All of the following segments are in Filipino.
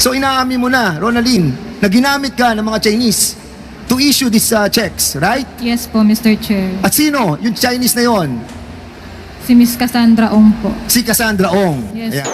So inaamin mo na, Ronaldin, na ginamit ka ng mga Chinese to issue these checks, right? Yes po, Mr. Chair. At sino yung Chinese na yon? Si Miss Cassandra Ong po. Si Cassandra Ong. Yes. Ayan.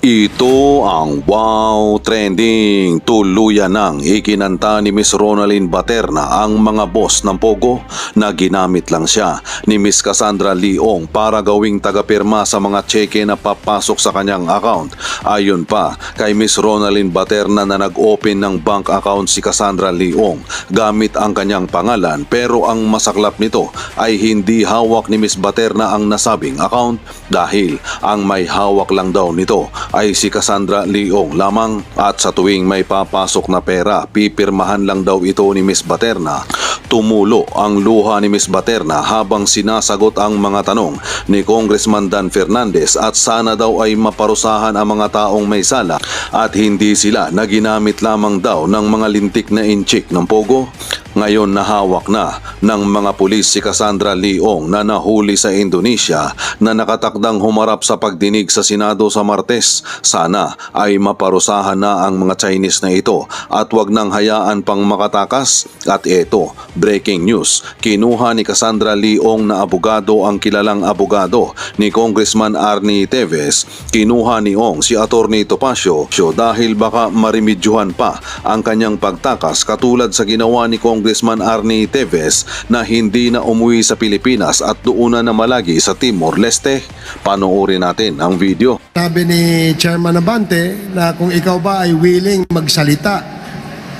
Ito ang wow trending. Tuluyan nang ikinanta ni Miss Ronaldin Baterna ang mga boss ng Pogo na ginamit lang siya ni Miss Cassandra Leong para gawing tagapirma sa mga cheque na papasok sa kanyang account. Ayon pa kay Miss Ronaldin Baterna na nag-open ng bank account si Cassandra Leong gamit ang kanyang pangalan, pero ang masaklap nito ay hindi hawak ni Miss Baterna ang nasabing account dahil ang may hawak lang daw nito ay si Cassandra Leong lamang, at sa tuwing may papasok na pera, pipirmahan lang daw ito ni Miss Baterna. Tumulo ang luha ni Miss Baterna habang sinasagot ang mga tanong ni Congressman Dan Fernandez at sana daw ay maparusahan ang mga taong may sala at hindi sila na ginamit lamang daw ng mga lintik na inchik ng Pogo. Ngayon nahawak na ng mga pulis si Cassandra Leong na nahuli sa Indonesia na nakatakdang humarap sa pagdinig sa Senado sa Martes. Sana ay maparusahan na ang mga Chinese na ito at wag nang hayaan pang makatakas. At ito, breaking news, kinuha ni Cassandra Leong na abogado ang kilalang abogado ni Congressman Arnie Teves. Kinuha ni Ong si Attorney Topacio dahil baka marimedyohan pa ang kanyang pagtakas katulad sa ginawa ni Congressman Arnie Teves na hindi na umuwi sa Pilipinas at doon na namalagi sa Timor-Leste. Panoorin natin ang video. Sabi ni Chairman Abante na kung ikaw ba ay willing magsalita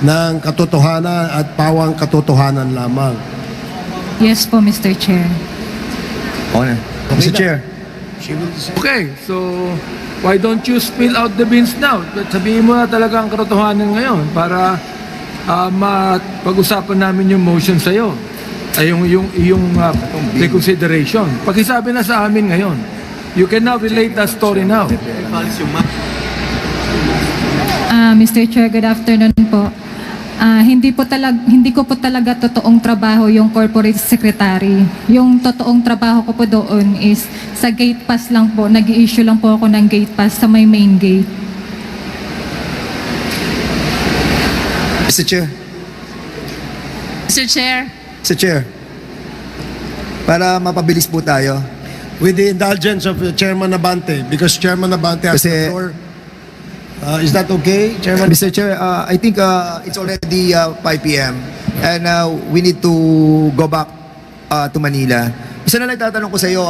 ng katotohanan at pawang katotohanan lamang. Yes po, Mr. Chair. Okay. Mr. Chair. Okay, so why don't you spill out the beans now? Sabihin mo na talaga ang katotohanan ngayon para mapag-usapan namin yung motion sa'yo. Ay yung reconsideration. Pakisabi na sa amin ngayon. You can now relate that story now. Mr. Chair, good afternoon po. Hindi ko po talaga totoong trabaho yung corporate secretary. Yung totoong trabaho ko po doon is sa gate pass lang po. Nag-i-issue lang po ako ng gate pass sa may main gate. Mr. Chair. Mr. Chair. Mr. Chair. Para mapabilis po tayo. With the indulgence of Chairman Abante, because Chairman Abante has Kasi- the floor. Is that okay, Chairman? Mr. Chair, I think it's already 5 p.m. and we need to go back to Manila. Isa na lang tatanong ko sa iyo,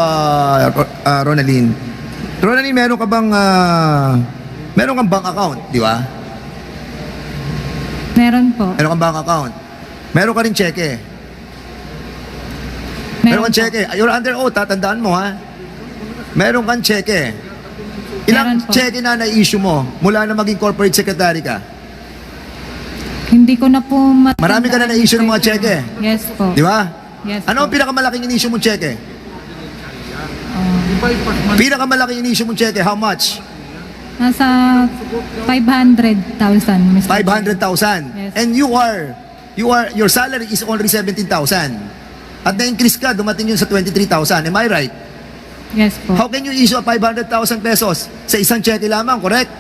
Ronaldin. Ronaldin, meron kang bank account, di ba? Meron po. Meron kang bank account. Meron ka rin cheque. Meron kang cheque. You're under oath, tatandaan mo ha. Meron kang cheque. Ilang Meron po. cheque na na-issue mo mula na maging corporate secretary ka? Hindi ko na po matandaan. Marami ka na na-issue ng mga cheque. Yes po. Di ba? Yes Ano ang po. pinakamalaking in-issue mong cheque? Pinakamalaking in-issue mong cheque, how much? Nasa 500,000, Mr. 500,000. Yes. And your salary is only 17,000. At na-increase ka, dumating yun sa 23,000. Am I right? Yes po. How can you issue 500,000 pesos sa isang cheque lamang, correct?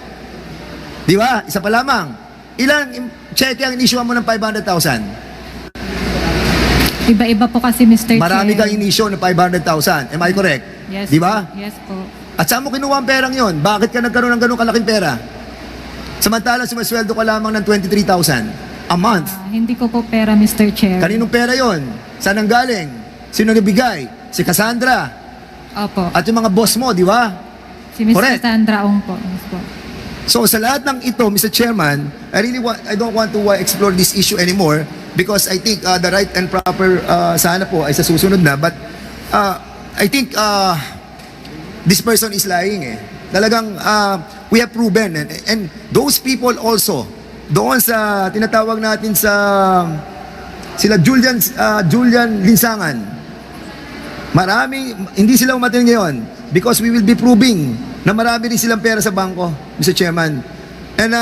Di ba? Isa pa lamang. Ilang cheque ang in-issue mo ng 500,000? Iba-iba po kasi, Mr. Marami Chair. kang in-issue ng 500,000. Am I correct? Yes Di ba? po. Yes po. At saan mo kinuha ang perang yon? Bakit ka nagkaroon ng ganun kalaking pera? Samantalang sumasweldo ka lamang ng 23,000 a month. Hindi ko po pera, Mr. Chair. Kaninong pera yon? Saan ang galing? Sino nabigay? Si Cassandra. Opo. At yung mga boss mo, di ba? Si Miss Correct. Cassandra Ong po. Yes po. So sa lahat ng ito, Mr. Chairman, I don't want to explore this issue anymore because I think the right and proper sana po ay sa susunod na. But I think this person is lying eh. Talagang we have proven and those people also doon sa tinatawag natin sa sila Julian Linsangan, hindi sila umatin ngayon because we will be proving na marami rin silang pera sa bangko, Mr. Chairman. And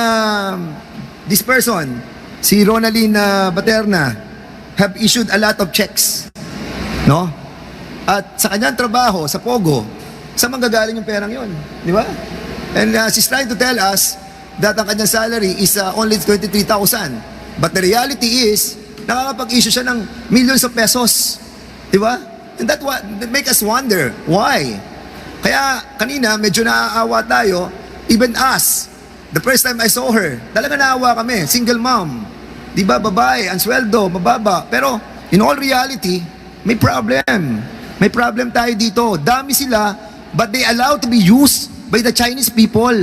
this person, si Ronaldin Baterna, have issued a lot of checks. No? At sa kanyang trabaho, sa Pogo, sa manggagaling yung perang yon, di ba? And she's trying to tell us that ang kanyang salary is only 23,000. But the reality is, nakakapag-issue siya ng millions of pesos. Di ba? And that make us wonder, why? Kaya kanina, medyo naaawa tayo, even us. The first time I saw her, talaga naawa kami, single mom. Di ba, babae, ang sweldo, mababa. Pero in all reality, may problem. May problem tayo dito. Dami sila, but they allowed to be used by the Chinese people.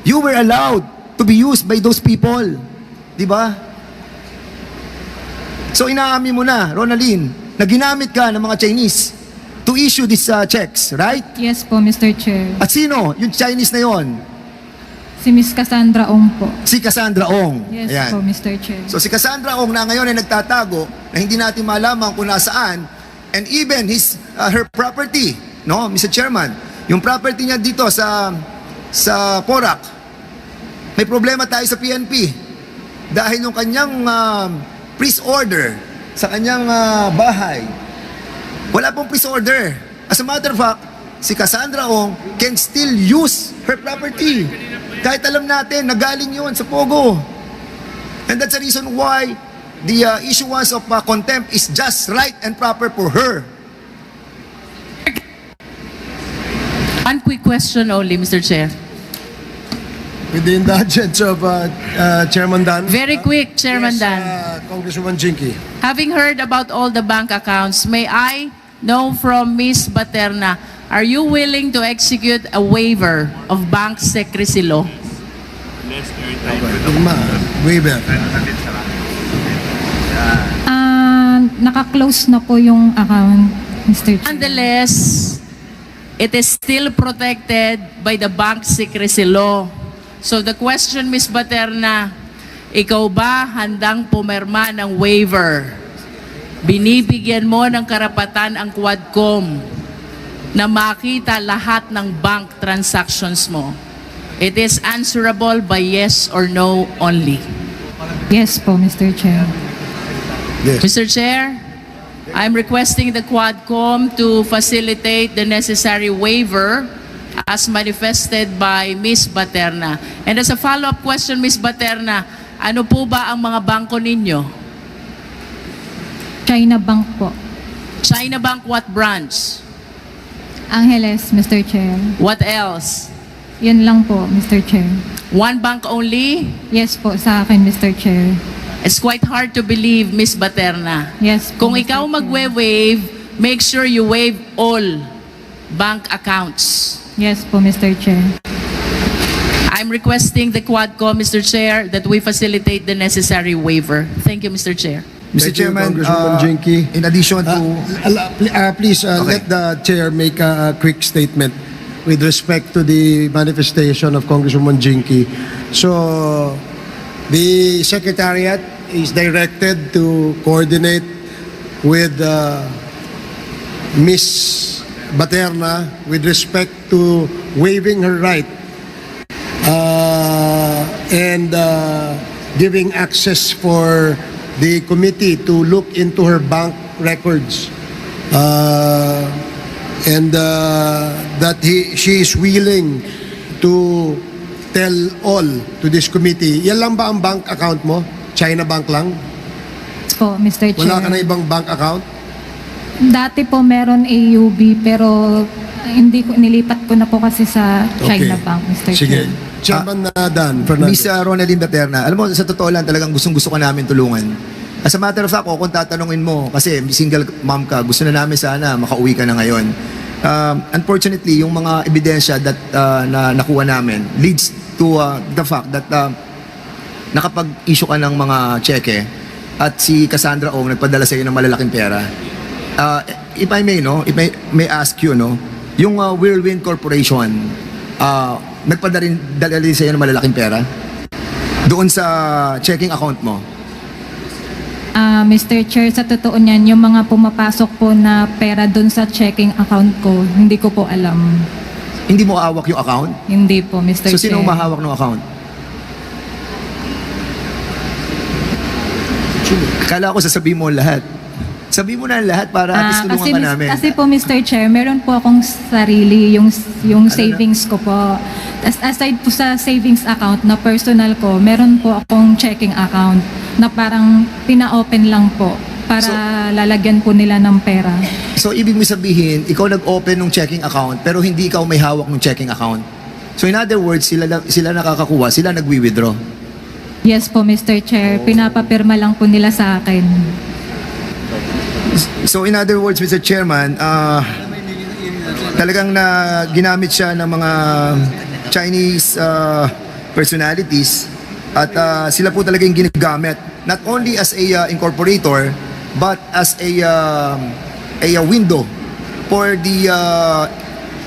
You were allowed to be used by those people. Di ba? So inaamin mo na, Ronaldin, na ginamit ka ng mga Chinese to issue these checks, right? Yes po, Mr. Chair. At sino yung Chinese na yon? Si Miss Cassandra Ong po. Si Cassandra Ong. Yes Ayan. po, Mr. Chair. So si Cassandra Ong na ngayon ay nagtatago na hindi natin malaman kung nasaan, and even her property, no, Mr. Chairman, yung property niya dito sa Porac, may problema tayo sa PNP dahil yung kanyang freeze order sa kanyang bahay, wala pong freeze order. As a matter of fact, si Cassandra Ong can still use her property. Kahit alam natin, nagaling yun sa Pogo. And that's the reason why the issuance of contempt is just right and proper for her. One quick question only, Mr. Chair. With the indulgence of Chairman Dan. Very quick, Chairman Yes, Dan. Congresswoman Jinky. Having heard about all the bank accounts, may I know from Ms. Baterna, are you willing to execute a waiver of bank secrecy law? Waiver. Naka-close na po yung account, Mr. Chair. Nonetheless, it is still protected by the bank secrecy law. So the question, Ms. Baterna, ikaw ba handang pumirma ng waiver? Binibigyan mo ng karapatan ang Quadcom na makita lahat ng bank transactions mo. It is answerable by yes or no only. Yes po, Mr. Chair. Mr. Chair, I'm requesting the Quadcom to facilitate the necessary waiver as manifested by Ms. Baterna. And as a follow-up question, Ms. Baterna, ano po ba ang mga bangko ninyo? China Bank po. China Bank, what branch? Angeles, Mr. Chair. What else? Yun lang po, Mr. Chair. One bank only? Yes po, sa akin, Mr. Chair. It's quite hard to believe, Ms. Baterna. Yes po, Kung Mr. ikaw Chair. magwe-waive, make sure you waive all bank accounts. Yes po, Mr. Chair. I'm requesting the Quadcom, Mr. Chair, that we facilitate the necessary waiver. Thank you, Mr. Chair. Mr. Thank you, Chairman, Congresswoman Jinky. in addition to... Please Okay. let the chair make a quick statement with respect to the manifestation of Congresswoman Jinky. So, the Secretariat is directed to coordinate with Ms. Baterna with respect to waiving her right and giving access for the committee to look into her bank records and that she is willing to tell all to this committee. Yan lang ba ang bank account mo? China Bank lang? Po, Mr. Chair. Wala ka na ibang bank account? Dati po meron AUB pero nilipat ko na po kasi sa China Bank, Mr. Sige. Chair. Chairman na Dan Fernandez. Miss Ronaldin Baterna, alam mo, sa totoo lang talagang gustong-gusto ka namin tulungan. As a matter of fact, kung tatanungin mo, kasi single mom ka, gusto na namin sana makauwi ka na ngayon. Unfortunately, yung mga ebidensya that na nakuha namin leads to the fact that nakapag-issue ka ng mga cheque at si Cassandra Ong nagpadala sa iyo ng malalaking pera. If I may, no, if I may ask you, no, yung Whirlwind Corporation, nagpadala rin sa iyo ng malalaking pera doon sa checking account mo. Mr. Chair, sa totoo niyan, yung mga pumapasok po na pera doon sa checking account ko, hindi ko po alam. Hindi mo hawak yung account? Hindi po, Mr. So Chair. sino mahawak ng account? Kala ko sasabihin mo lahat. Sabi mo na lahat para at least tulungan ka namin. Kasi po, Mr. Chair, meron po akong sarili, yung savings ko po. Aside po sa savings account na personal ko, meron po akong checking account na parang pina-open lang po para lalagyan po nila ng pera. So, ibig mo sabihin, ikaw nag-open ng checking account pero hindi ikaw may hawak ng checking account. So, in other words, sila nakakakuha, sila nagwi-withdraw. Yes po, Mr. Chair. Pinapapirma lang po nila sa akin. So, in other words, Mr. Chairman, talagang ginamit siya ng mga Chinese personalities at sila po talaga yung ginagamit not only as a incorporator but as a window for the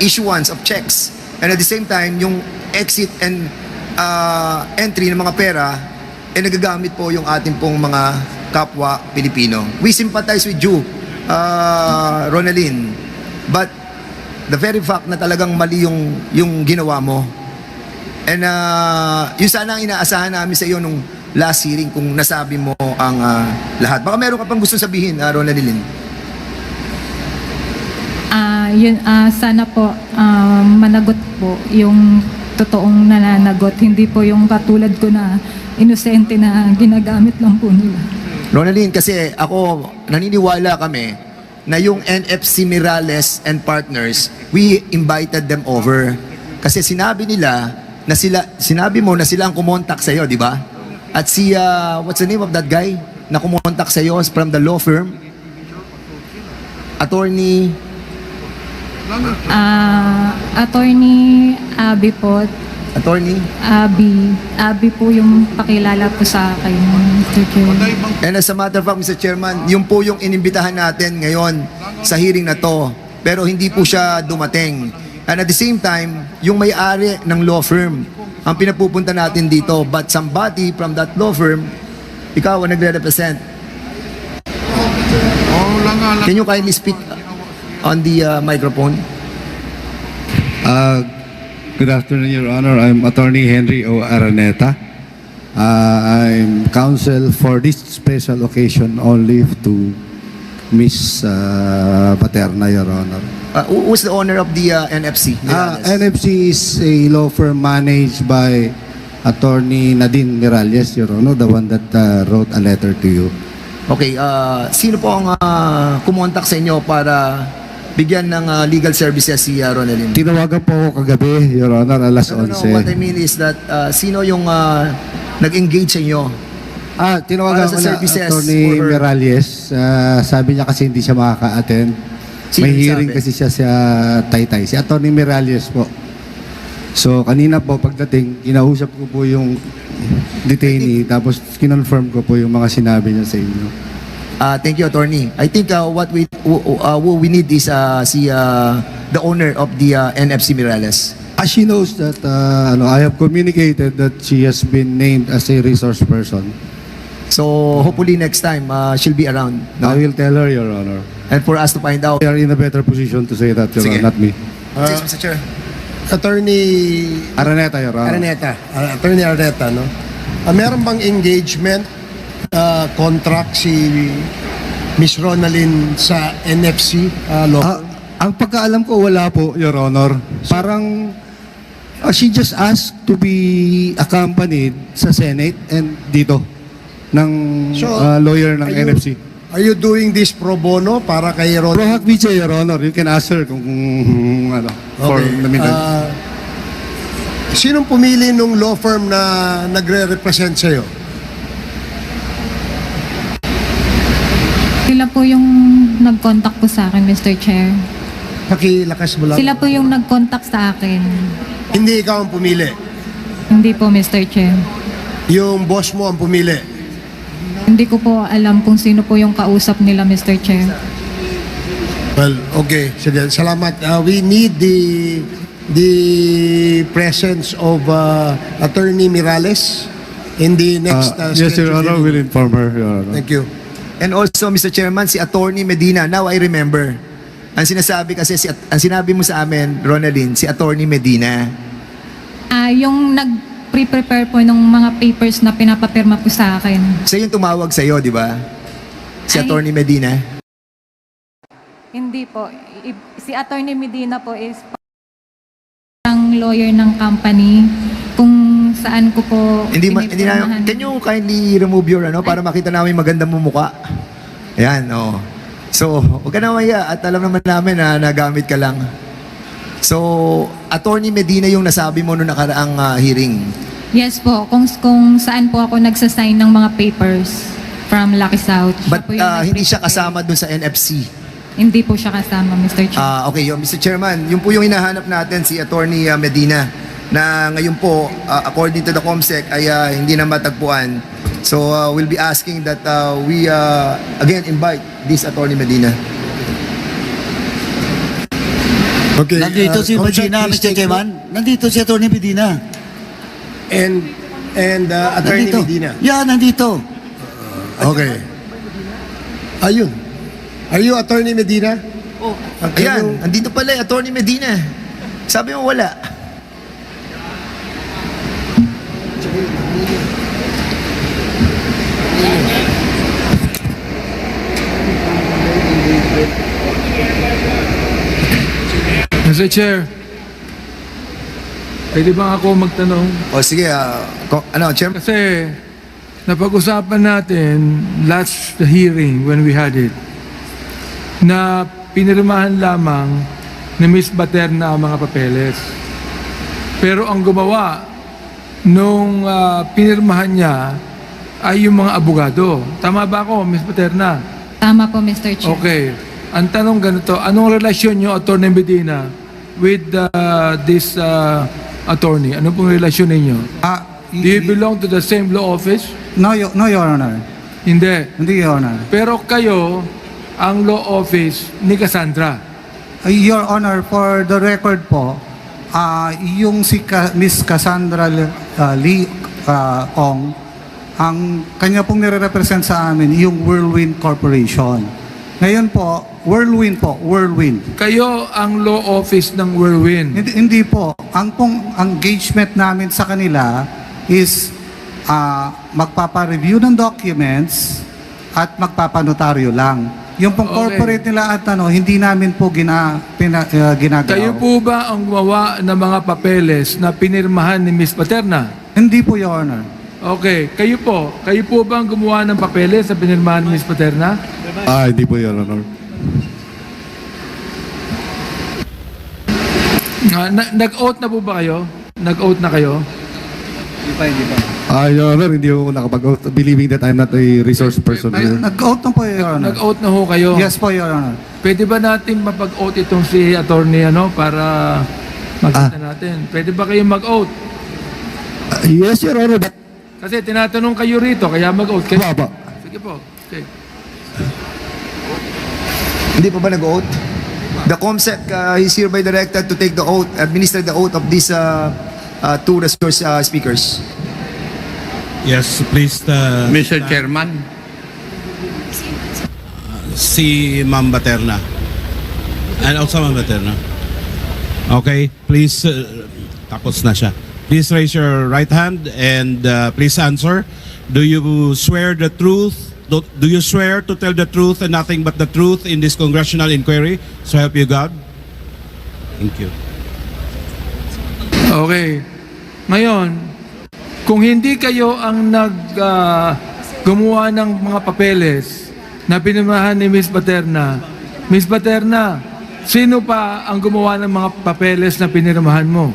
issuance of checks, and at the same time yung exit and entry ng mga pera nagagamit po yung ating pong mga kapwa Pilipino. We sympathize with you, Ronaldin, but the very fact na talagang mali yung ginawa mo. And yun sana ang inaasahan namin sa iyo nung last hearing kung nasabi mo ang lahat. Baka meron ka pang gusto sabihin, Ronaldin. Sana po managot po yung totoong nananagot, hindi po yung katulad ko na inosente na ginagamit lang po nila. Ronaldin, kasi ako, naniniwala kami na yung NFC Mirales and partners, we invited them over. Kasi sinabi mo na sila ang kumontak sa'yo, di ba? At si, what's the name of that guy na kumontak sa'yo from the law firm? Attorney Abby po. Attorney? Abby po yung pakilala po sa akin, Mr. Chair. And as a matter of fact, Mr. Chairman, yun po yung inimbitahan natin ngayon sa hearing na to. Pero hindi po siya dumating. And at the same time, yung may-ari ng law firm ang pinapupunta natin dito. But somebody from that law firm, ikaw ang nagre-represent. Can you kindly speak on the microphone? Good afternoon, Your Honor. I'm Attorney Henry O. Araneta. I'm counsel for this special occasion only to Miss Paterna, Your Honor. Who's the owner of the NFC? Mirales? NFC is a law firm managed by Attorney Nadine Miralles, Your Honor, the one that wrote a letter to you. Okay, sino po ang kumontak sa inyo para bigyan ng legal services si Ronaldin? Tinawagan po ako kagabi, Your Honor, alas No, 11. what I mean is that sino yung nag-engage sa inyo? Tinawagan Para sa ko na services Attorney for her. Miralles. Sabi niya kasi hindi siya makaka-attend. Sino May yung hearing sabi? kasi siya sa Taytay. Si Attorney Miralles po. So, kanina po pagdating, kinausap ko po yung detainee, tapos kinonfirm ko po yung mga sinabi niya sa inyo. Thank you, Attorney. I think what we need is the owner of the NFC Mirales. She knows that I have communicated that she has been named as a resource person. So hopefully next time she'll be around. I No? will tell her, Your Honor. And for us to find out. We are in a better position to say that, Your Sige. Honor, not me. Yes, Mr. Chair. Attorney Araneta, Your Honor. Attorney Araneta, no? Meron bang engagement contract si Miss Ronaldin sa NFC law firm? Ang pagkaalam ko, wala po, Your Honor. Parang, she just asked to be accompanied sa Senate and dito ng So, lawyer ng NFC. Are you doing this pro bono para kay Pro Ronaldin? hac vice, Your Honor. You can ask her kung ano, for the minute. Sinong pumili nung law firm na nagre-represent sa'yo? Sila po yung nag-contact po sa akin, Mr. Chair. Pakilakas mo lang. Sila po yung nag-contact sa akin. Hindi ikaw ang pumili. Hindi po, Mr. Chair. Yung boss mo ang pumili. Hindi ko po alam kung sino po yung kausap nila, Mr. Chair. Well, okay. Sige, salamat. We need the presence of Attorney Miralles in the next Yes, Your scheduled Honor. hearing. Will inform her, Your Honor. Thank you. And also, Mr. Chairman, si Attorney Medina, now I remember. Ang sinasabi kasi, ang sinabi mo sa amin, Ronaldin, si Attorney Medina. Yung nag-prepare po ng mga papers na pinapapirma po sa akin. Siya yung tumawag sa'yo, di ba? Si Ay. Attorney Medina. Hindi po. Si Attorney Medina po is ang lawyer ng company kung saan ko po Hindi na, pinipirmahan. can you kindly remove your para makita namin magandang mumukha? Ayan, oh. So, huwag ka na maya at alam naman namin na nagamit ka lang. So, Attorney Medina yung nasabi mo noong nakaraang hearing. Yes po, kung saan po ako nagsasign ng mga papers from Lucky South. Siya But po yung hindi siya nag-prepare. kasama dun sa NFC. Hindi po siya kasama, Mr. Chair. Okay, Mr. Chairman, yun po yung hinahanap natin si Attorney Medina na ngayon po, according to the COMSEC, ay hindi na matagpuan. So, we'll be asking that we again invite this Attorney Medina. Okay. Nandito si Comsec, Medina, please Mr. take Chairman. Nandito si Atty. Medina. And Attorney Nandito. Medina. Yeah, nandito. Okay. Ayun. Are you Attorney Medina? Oh. Ayan, andito pala Attorney Medina. Sabi mo wala. Mr. Chair, pwede ba ako magtanong? O sige, Chairman. Kasi napag-usapan natin last hearing when we had it na pinirmahan lamang ni Ms. Baterna ang mga papeles. Pero ang gumawa nung pinirmahan niya ay yung mga abogado. Tama ba ako, Ms. Baterna? Tama po, Mr. Chair. Okay. Ang tanong ganito, anong relasyon nyo, Atty. Medina, with this attorney? Ano pong relasyon ninyo? Do you belong to the same law office? No, Your Honor. Hindi. Hindi, Your Honor. Pero kayo, ang law office ni Cassandra. Your Honor, for the record po, yung si Miss Cassandra Lee Ong, ang kanya pong nire-represent sa amin, yung Whirlwind Corporation. Ngayon po, Whirlwind. Kayo ang law office ng Whirlwind. Hindi po. Ang pong engagement namin sa kanila is magpapa-review ng documents at magpapanotaryo lang. Yung pong Okay. corporate nila at hindi namin po ginagawa. Kayo po ba ang gumawa ng mga papeles na pinirmahan ni Ms. Paterna? Hindi po, Your Honor. Okay. Kayo po ba ang gumawa ng papeles na pinirmahan ni Ms. Paterna? Hindi po, Your Honor. Nag-oath na po ba kayo? Nag-oath na kayo? Your Honor, hindi ako nakapag-oath, believing that I'm not a resource person here. Nag-oath na po, Your Honor. Nag-oath na ho kayo? Yes po, Your Honor. Pwede ba natin mapag-oath itong si attorney para makita natin? Pwede ba kayo mag-oath? Yes, Your Honor, but... Kasi tinatanong kayo rito, kaya mag-oath kayo. Apa. Sige po. Okay. Hindi pa ba nag-oath? The COMSEC is hereby directed to take the oath, administer the oath of these two resource speakers. Yes, please. Mr. Chairman, Si Ma'am Baterna. And also Ma'am Baterna. Okay, please. Tapos na siya. Please raise your right hand and please answer. Do you swear the truth? Do you swear to tell the truth and nothing but the truth in this congressional inquiry? So help you God. Thank you. Okay. Ngayon, kung hindi kayo ang gumawa ng mga papeles na pinirmahan ni Ms. Baterna, sino pa ang gumawa ng mga papeles na pinirmahan mo?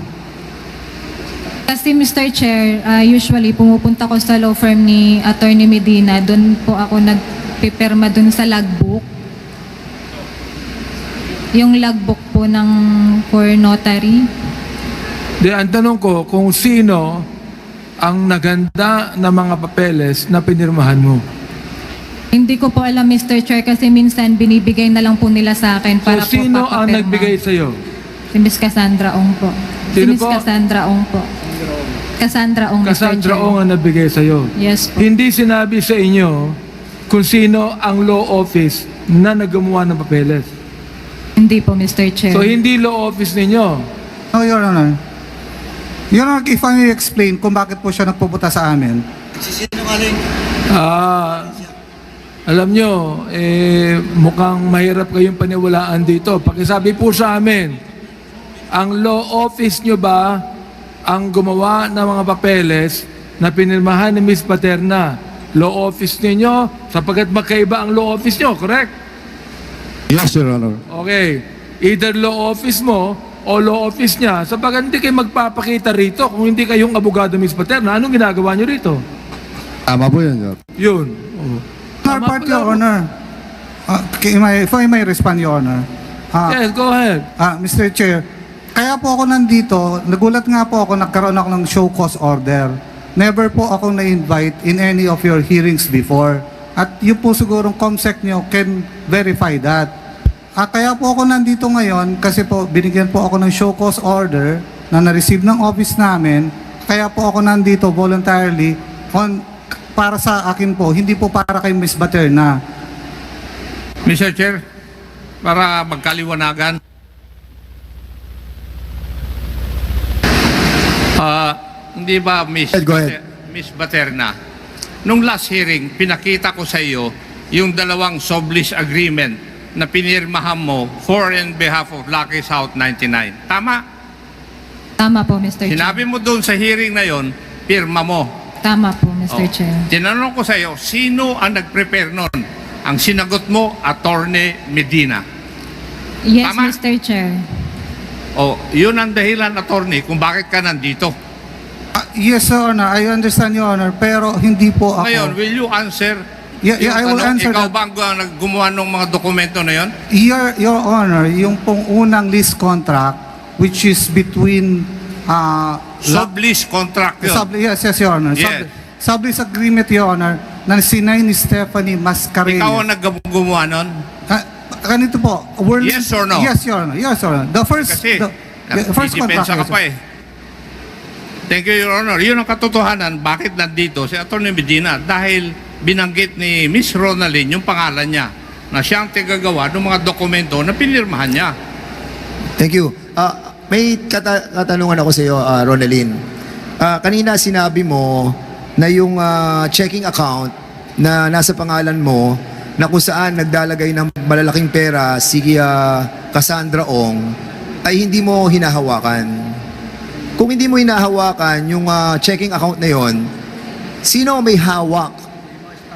Kasi Mr. Chair, usually pumupunta ko sa law firm ni Attorney Medina. Doon po ako nagpipirma doon sa logbook. Yung logbook po ng for notary. Ang tanong ko, kung sino ang naganda ng mga papeles na pinirmahan mo? Hindi ko po alam, Mr. Chair, kasi minsan binibigay na lang po nila sa akin para So, sino po ang papapirma. nagbigay sa'yo? Si Ms. Cassandra Ong po. Sino si Ms. po? Cassandra Ong po. Cassandra Ong, Mr. Cassandra Chair. Ong ang nagbigay sa'yo. Yes po. Hindi sinabi sa inyo kung sino ang law office na naggumawa ng papeles. Hindi po, Mr. Chair. So, hindi law office ninyo. No, Your Honor. Your Honor, if I may explain kung bakit po siya nagpupunta sa amin. Alam nyo, mukhang mahirap kayong paniwalaan dito. Pakisabi po sa amin, ang law office nyo ba ang gumawa ng mga papeles na pinirmahan ni Ms. Paterna? Law office ninyo, sapagkat magkaiba ang law office nyo, correct? Yes, Your Honor. Okay. Either law office mo o law office niya, sapagkat hindi kayo magpapakita rito kung hindi kayong abogado Ms. Paterna. Anong ginagawa nyo rito? Tama po yun, Your Honor. Yun. Oh. Honor, Tama part, pala Your po. Honor. If I may respond, Your Honor. Yes, go ahead. Mr. Chair, kaya po ako nandito, nagulat nga po ako, nagkaroon ako ng show cause order. Never po ako na-invite in any of your hearings before. At yun po sigurong COMSEC nyo can verify that. Kaya po ako nandito ngayon kasi po binigyan po ako ng show cause order na na-receive ng office namin. Kaya po ako nandito voluntarily para sa akin po, hindi po para kay Ms. Baterna. Mr. Chair, para magkaliwanagan, hindi ba Go ahead. Miss Baterna, nung last hearing, pinakita ko sa iyo yung dalawang sublease agreement na pinirmahan mo for and behalf of Lucky South 99. Tama? Tama po, Mr. Chair. Sinabi mo doon sa hearing na yon, pirma mo. Tama po, Mr. Oh. Chair. Tinanong ko sa iyo, sino ang nag-prepare nun? Ang sinagot mo, Attorney Medina. Yes, Tama. Mr. Chair. O, yun ang dahilan, Attorney, kung bakit ka nandito. Yes, Your Honor. I understand, Your Honor. Pero hindi po ako. Ngayon, will you answer? Yeah, yung I will tanong, answer ikaw that. ba ang gumawa ng mga dokumento na yon? Your Honor, yung pong unang lease contract, which is between Sublease contract yun. yes, Your Honor. Yes. Sublease agreement, Your Honor, na sinay ni Stephanie Mascareñas. Ikaw ang gumawa nun? Ganito po. Yes or no? Yes, Your Honor. Yes, Your Honor. The first Nagdidepensa ka yes, pa eh. Thank you, Your Honor. Yun ang katotohanan. Bakit nandito si Atty. Medina? Dahil binanggit ni Miss Ronaldin yung pangalan niya na siyang tigagawa ng mga dokumento na pinirmahan niya. Thank you. May katanungan ako sa iyo, Ronaldin. Kanina sinabi mo na yung checking account na nasa pangalan mo na kung saan nagdalagay ng malalaking pera si Cassandra Ong ay hindi mo hinahawakan. Kung hindi mo hinahawakan yung checking account na yon, sino may hawak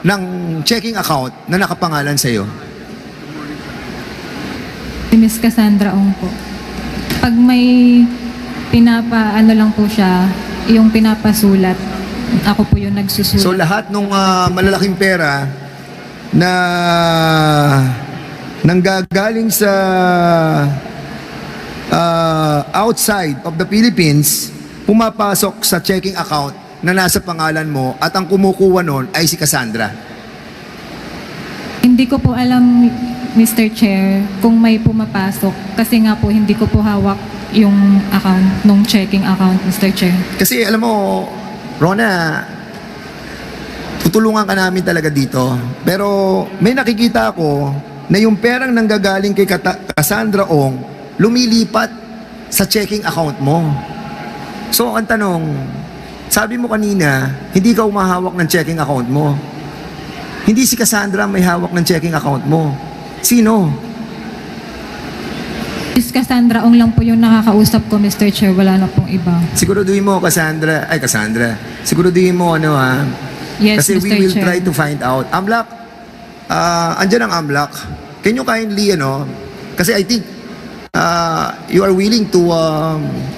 ng checking account na nakapangalan sa iyo? Si Miss Cassandra Ong po. Pag may ano lang po siya, yung pinapasulat, ako po yung nagsusulat. So lahat ng malalaking pera na nanggagaling sa outside of the Philippines, pumapasok sa checking account na nasa pangalan mo at ang kumukuha nun ay si Cassandra. Hindi ko po alam, Mr. Chair, kung may pumapasok. Kasi nga po, hindi ko po hawak yung account, nung checking account, Mr. Chair. Kasi alam mo, Rona, tutulungan ka namin talaga dito. Pero may nakikita ako na yung perang nanggagaling kay Cassandra Ong lumilipat sa checking account mo. So ang tanong, sabi mo kanina, hindi ka umahawak ng checking account mo. Hindi si Cassandra may hawak ng checking account mo. Sino? Miss Cassandra Ong lang po yung nakakausap ko, Mr. Chair. Wala na pong iba. Siguraduhin mo, Cassandra. Siguraduhin mo, Yes, Kasi Mr. we will Chair. try to find out. Amlak, andyan ang Amlak. Can you kindly, kasi I think you are willing to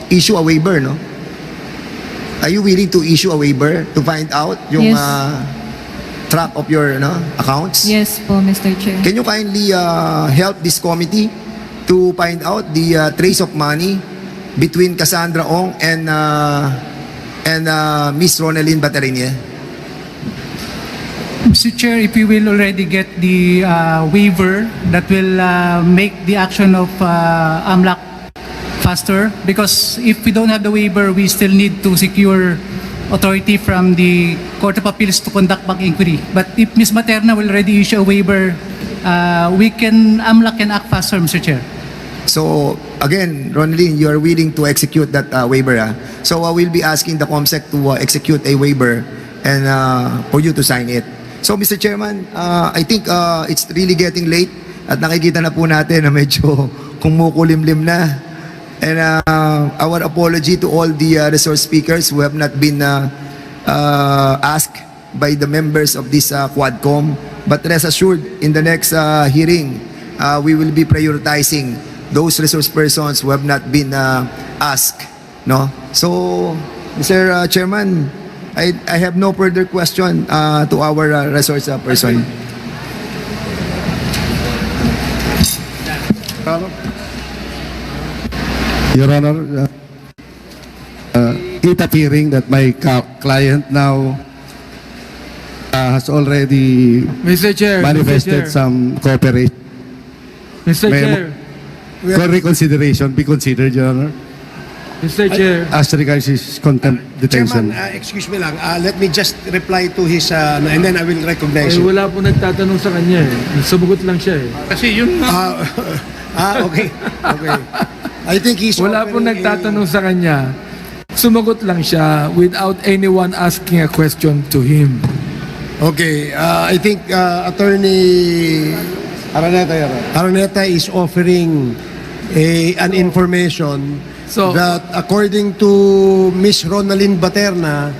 issue a waiver, no? Are you willing to issue a waiver to find out yung Yes. track of your accounts? Yes po, Mr. Chair. Can you kindly help this committee to find out the trace of money between Cassandra Ong and Miss Ronaldin Baterina? Mr. Chair, if you will already get the waiver that will make the action of AMLAC faster, because if we don't have the waiver, we still need to secure authority from the Court of Appeals to conduct back inquiry. But if Ms. Materna will already issue a waiver, AMLAC can act faster, Mr. Chair. So, again, Ronaldin, you are willing to execute that waiver. So, we'll be asking the COMSEC to execute a waiver and for you to sign it. So Mr. Chairman, I think it's really getting late at nakikita na po natin na medyo kumukulimlim na. And our apology to all the resource speakers who have not been asked by the members of this Quadcom. But rest assured, in the next hearing, we will be prioritizing those resource persons who have not been asked. No? So, Mr. Chairman, I have no further question to our resource person. Your Honor, it appearing that my client now has already Mr. Chair, manifested some cooperation. Mr. May- Chair, For reconsideration, be considered, Your Honor, Mr. Chair. as regards his contempt detention. Chairman, excuse me lang. Let me just reply to his, and then I will recognize Ay, you. wala po nagtatanong sa kanya eh. Sumagot lang siya eh. Kasi yun nga. Okay. Okay. I think he's Wala po offering nagtatanong sa kanya. Sumagot lang siya without anyone asking a question to him. Okay, I think Attorney Araneta is offering an information So- that according to Miss Ronalyn Baterna,